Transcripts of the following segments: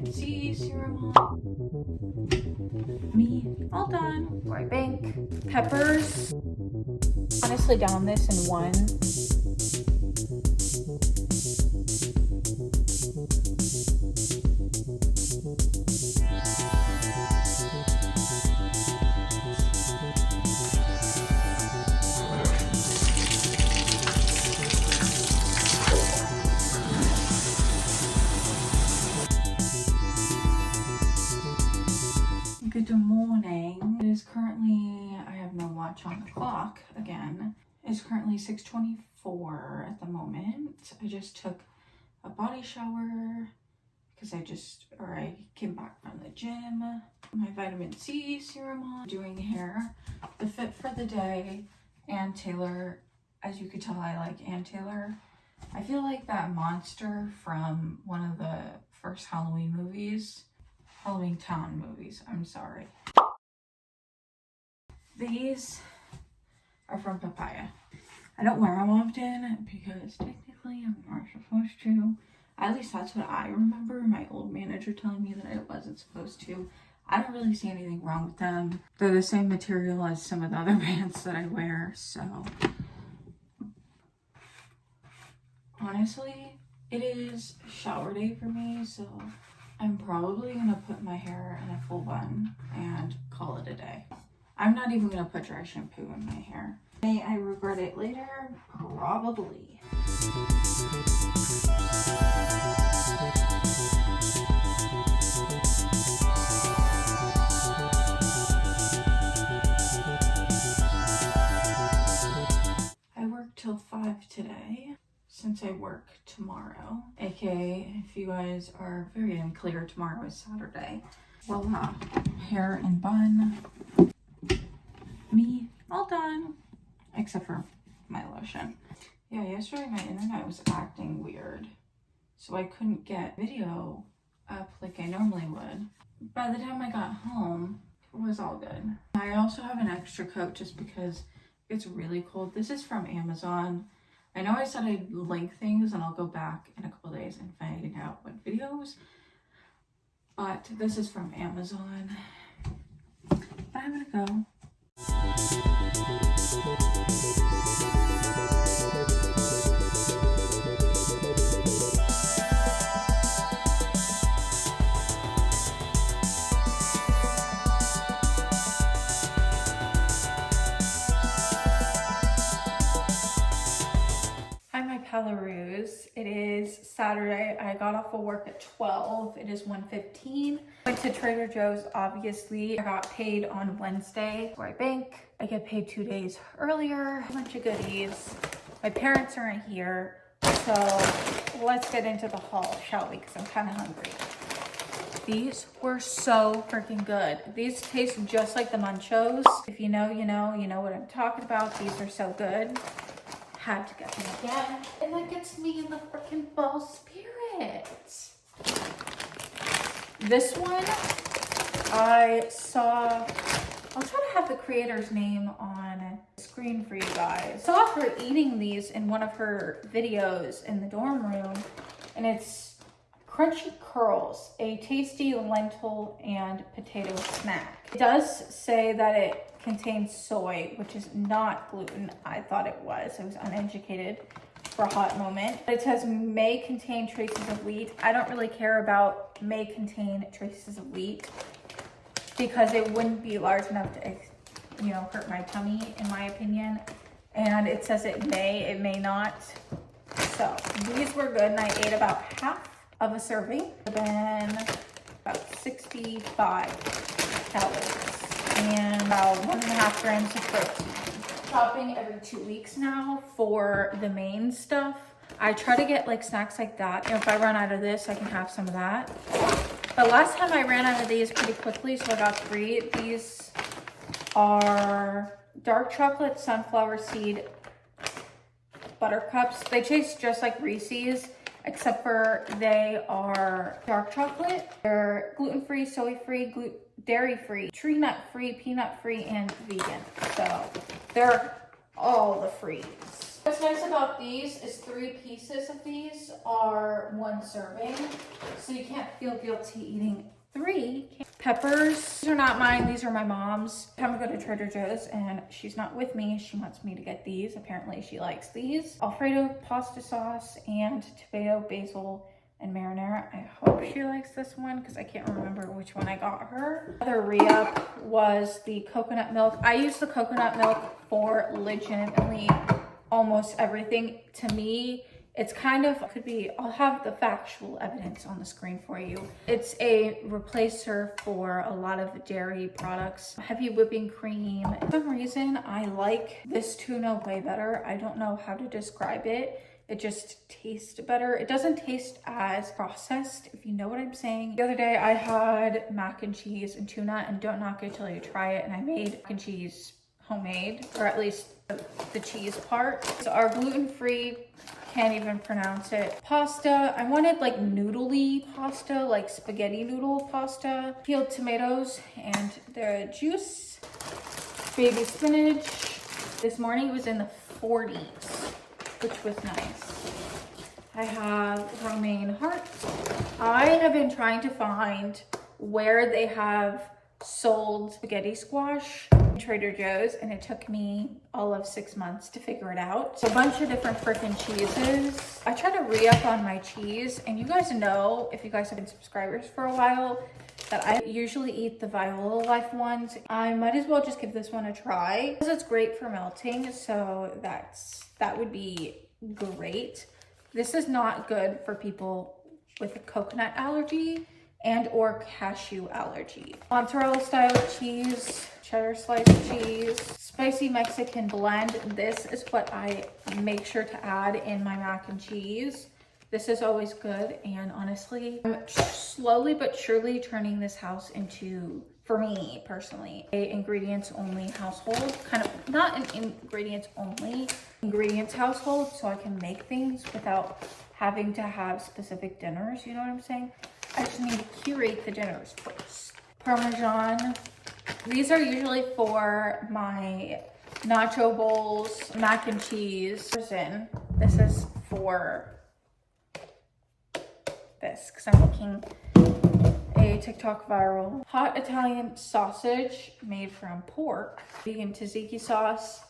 vitamin C serum on. Me, all done. Right bank. Peppers. Honestly, down this in one. Good morning. It is currently, I have no watch on the clock again. It's currently 6:24 at the moment. I just took a body shower because I came back from the gym. My vitamin C serum on, doing hair, the fit for the day, and Taylor. As you could tell, I like Ann Taylor. I feel like that monster from one of the first Halloween Town movies, I'm sorry. These are from Papaya. I don't wear them often because technically I'm not supposed to. At least that's what I remember my old manager telling me that I wasn't supposed to. I don't really see anything wrong with them. They're the same material as some of the other brands that I wear, so. Honestly, it is shower day for me, so I'm probably gonna put my hair in a full bun and call it a day. I'm not even gonna put dry shampoo in my hair. May I regret it later? Probably. I work till 5 today, since I work tomorrow, aka if you guys are very unclear, tomorrow is Saturday. Voila, hair and bun. Me, all done, except for my lotion. Yeah, yesterday my internet was acting weird, so I couldn't get video up like I normally would. By the time I got home, it was all good. I also have an extra coat just because it's really cold. This is from Amazon. I know I said I'd link things and I'll go back in a couple days and find out what videos, but this is from Amazon. But I'm gonna go. Belarus. It is Saturday. I got off of work at 12. It is 1:15. Went to Trader Joe's, obviously. I got paid on Wednesday where I bank. I get paid 2 days earlier. A bunch of goodies. My parents aren't here, so let's get into the haul, shall we? Because I'm kind of hungry. These were so freaking good. These taste just like the Munchos. If you know, you know what I'm talking about. These are so good. Had to get them again. And that gets me in the freaking fall spirit. This one, I'll try to have the creator's name on screen for you guys. I saw her eating these in one of her videos in the dorm room, and it's Crunchy Curls, a tasty lentil and potato snack. It does say that it contains soy, which is not gluten. I thought it was. I was uneducated for a hot moment. It says may contain traces of wheat. I don't really care about may contain traces of wheat because it wouldn't be large enough to, hurt my tummy, in my opinion. And it says it may not. So these were good, and I ate about half of a serving, then about 65 calories and about 1.5 grams of protein. Shopping every 2 weeks now for the main stuff. I try to get like snacks like that. If I run out of this, I can have some of that. But last time I ran out of these pretty quickly, so I got 3. These are dark chocolate sunflower seed buttercups. They taste just like Reese's, except for they are dark chocolate. They're gluten-free, soy-free, dairy-free, tree nut-free, peanut-free, and vegan. So they're all the frees. What's nice about these is 3 pieces of these are 1 serving, so you can't feel guilty eating 3. Peppers, these are not mine, these are my mom's. I'm gonna go to Trader Joe's and she's not with me. She wants me to get these. Apparently she likes these. Alfredo pasta sauce and tomato, basil, and marinara. I hope she likes this one because I can't remember which one I got her. Another re-up was the coconut milk. I use the coconut milk for legitimately almost everything. To me, it's kind of, could be, I'll have the factual evidence on the screen for you. It's a replacer for a lot of dairy products. Heavy whipping cream. For some reason, I like this tuna way better. I don't know how to describe it. It just tastes better. It doesn't taste as processed, if you know what I'm saying. The other day I had mac and cheese and tuna, and don't knock it till you try it. And I made mac and cheese homemade, or at least the cheese part. So our gluten-free, can't even pronounce it. Pasta, I wanted like noodly pasta, like spaghetti noodle pasta. Peeled tomatoes and the juice. Baby spinach. This morning it was in the 40s. Which was nice. I have romaine hearts. I have been trying to find where they have sold spaghetti squash in Trader Joe's, and it took me all of 6 months to figure it out. A bunch of different freaking cheeses. I try to re-up on my cheese, and you guys know, if you guys have been subscribers for a while, that I usually eat the Viola Life ones. I might as well just give this one a try because it's great for melting, so that would be great. This is not good for people with a coconut allergy and or cashew allergy. Mozzarella style cheese, cheddar sliced cheese, spicy Mexican blend. This is what I make sure to add in my mac and cheese. This is always good, and honestly, I'm slowly but surely turning this house into, for me personally, a ingredients only household. Kind of not an ingredients only, ingredients household, so I can make things without having to have specific dinners, you know what I'm saying? I just need to curate the dinners first. Parmesan. These are usually for my nacho bowls, mac and cheese. This is for this because I'm making a TikTok viral hot Italian sausage made from pork, vegan tzatziki sauce,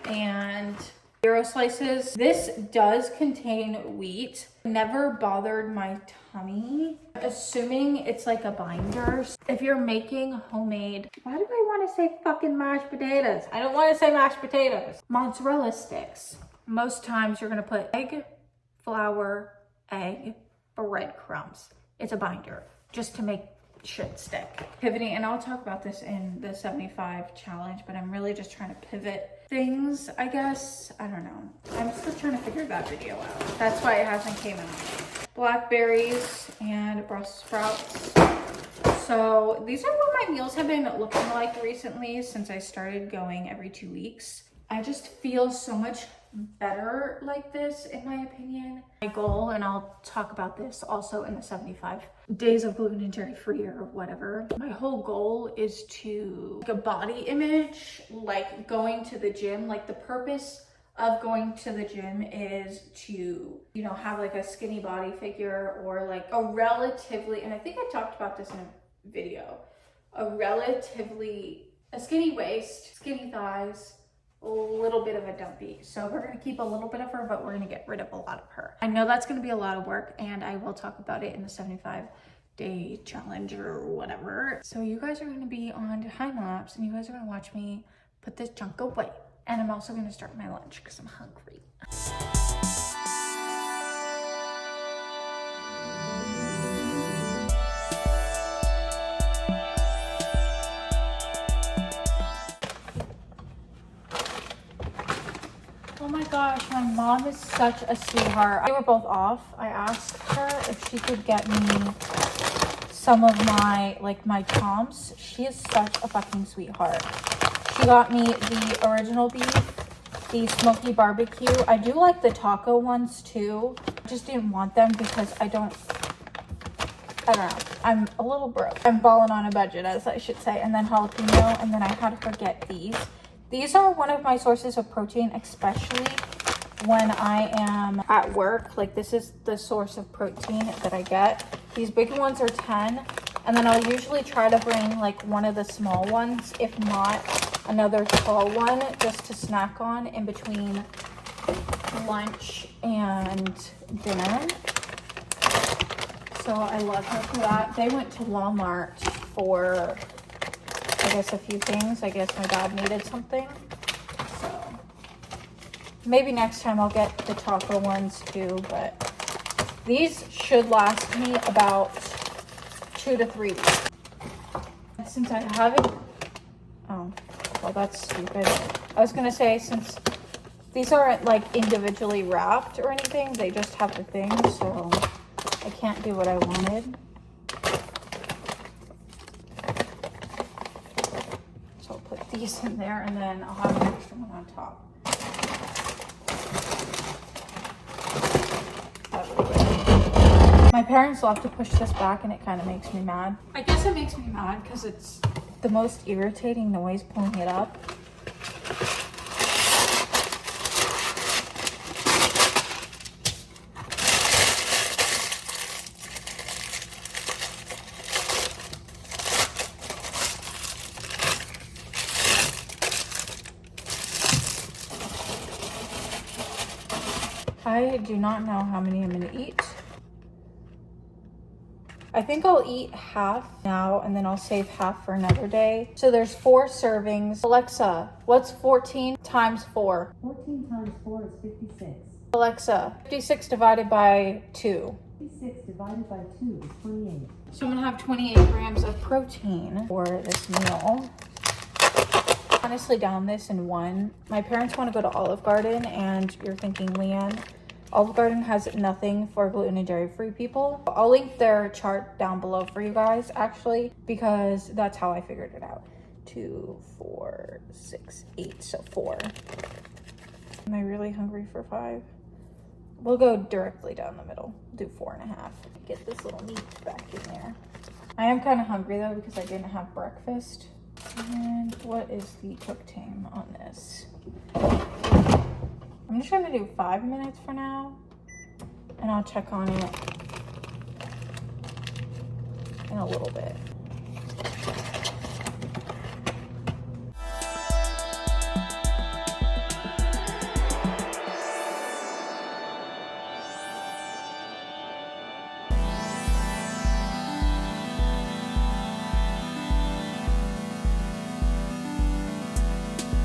and gyro slices. This does contain wheat. Never bothered my tummy. Assuming it's like a binder. If you're making homemade, why do I want to say fucking mashed potatoes? I don't want to say mashed potatoes. Mozzarella sticks. Most times you're gonna put egg, flour, egg, breadcrumbs. It's a binder just to make shit stick. Pivoting, and I'll talk about this in the 75 challenge, but I'm really just trying to pivot things, I guess. I don't know. I'm still trying to figure that video out. That's why it hasn't came out. Blackberries and Brussels sprouts. So these are what my meals have been looking like recently since I started going every 2 weeks. I just feel so much better like this, in my opinion. My goal, and I'll talk about this also in the 75 days of gluten and dairy free or whatever. My whole goal is to like a body image, like going to the gym. Like the purpose of going to the gym is to, you know, have like a skinny body figure, or like a relatively, and I think I talked about this in a video, a skinny waist, skinny thighs, a little bit of a dumpy. So we're gonna keep a little bit of her, but we're gonna get rid of a lot of her. I know that's gonna be a lot of work, and I will talk about it in the 75-day challenge or whatever. So you guys are gonna be on time lapse, and you guys are gonna watch me put this junk away. And I'm also gonna start my lunch because I'm hungry. Oh my gosh, my mom is such a sweetheart. We were both off. I asked her if she could get me some of my Toms. She is such a fucking sweetheart. She got me the original beef, the smoky barbecue. I do like the taco ones too. I just didn't want them because I don't know. I'm a little broke. I'm balling on a budget, as I should say. And then jalapeno, and then I had her get these. These are one of my sources of protein, especially when I am at work. Like, this is the source of protein that I get. These big ones are 10, and then I'll usually try to bring like one of the small ones, if not another tall one, just to snack on in between lunch and dinner. So I love her for that. They went to Walmart for, I guess, a few things. I guess my dad needed something. So maybe next time I'll get the chocolate ones too, but these should last me about 2 to 3 weeks. Since I haven't, oh, well, that's stupid. I was gonna say, since these aren't like individually wrapped or anything, they just have the thing, so I can't do what I wanted. So I'll put these in there, and then I'll have an extra one on top. My parents love to push this back, and it kind of makes me mad. I guess it makes me mad because it's the most irritating noise pulling it up. I do not know how many I'm gonna eat. I think I'll eat half now, and then I'll save half for another day. So there's 4 servings. Alexa, what's 14 times 4? 14 times 4 is 56. Alexa, 56 divided by 2. 56 divided by 2 is 28. So I'm gonna have 28 grams of protein for this meal. Honestly, down this in one. My parents want to go to Olive Garden, and you're thinking, Leanne, Olive Garden has nothing for gluten and dairy free people. I'll link their chart down below for you guys, actually, because that's how I figured it out. 2, 4, 6, 8, so 4. Am I really hungry for 5? We'll go directly down the middle. Do 4.5. Get this little meat back in there. I am kind of hungry though, because I didn't have breakfast. And what is the cook time on this? I'm just gonna do 5 minutes for now, and I'll check on it in a little bit.